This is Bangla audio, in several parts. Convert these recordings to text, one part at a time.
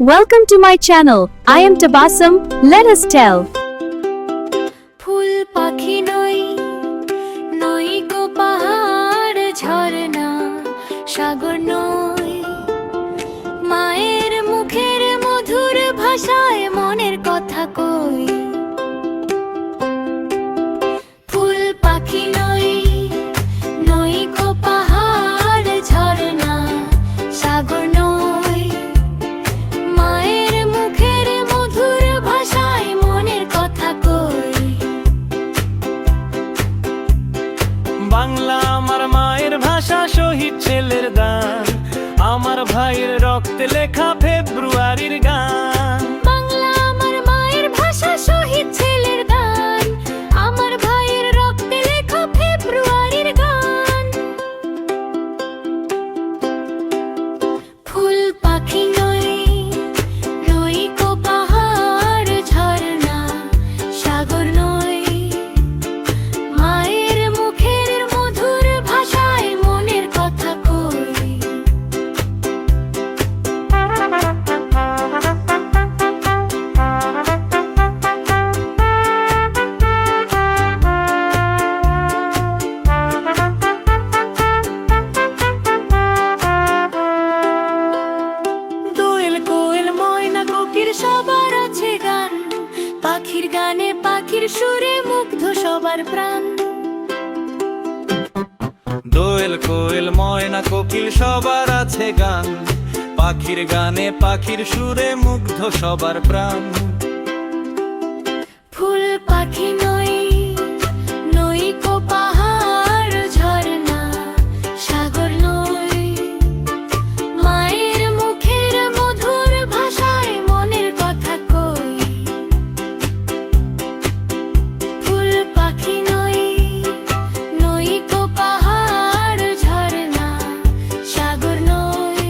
Welcome to my channel. I am Tabassum. Let us tell. ফুল পাখি নই নই গো পাহাড় ঝরনা সাগর নই মায়ের মুখের মধুর ভাষায় মনের কথা কই ফুল পাখি নই নই গো পাহাড় ঝরনা সাগর নই মায়ের মুখের মধুর ভাষায় মনের কথা কই বাংলা আমার মায়ের ভাষা শহীদ ছেলের দান আমার ভাইয়ের রক্তে লেখা ফেব্রুয়ারির গান বাংলা আমার মায়ের ভাষা শহীদ ছেলের গান আমার ভাইয়ের রক্তে লেখা ফেব্রুয়ারির গান ফুল পাখি নই নই গো পাহাড় ঝরনা সাগর নই মায়ের মুখের মধুর ভাষায় মনের কথা কই দোয়েল কোয়েল ময়না কোকিল সবার আছে গান পাখির গানে পাখির সুরে মুগ্ধ সবার প্রাণ দোয়েল কোয়েল ময়না কোকিল সবার আছে গান পাখির গানে পাখির সুরে মুগ্ধ সবার প্রাণ ফুল পাখি নই নই গো পাহাড় ঝরনা সাগর নই মায়ের মুখের মধুর ভাষায় মনের কথা কই ফুল পাখি নই নই গো পাহাড় ঝরনা সাগর নই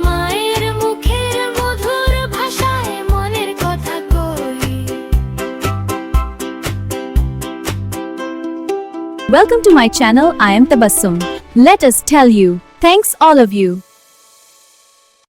মায়ের মুখের মধুর ভাষায় মনের কথা কই Welcome to my channel. I am Tabassum. Let us tell you. Thanks all of you.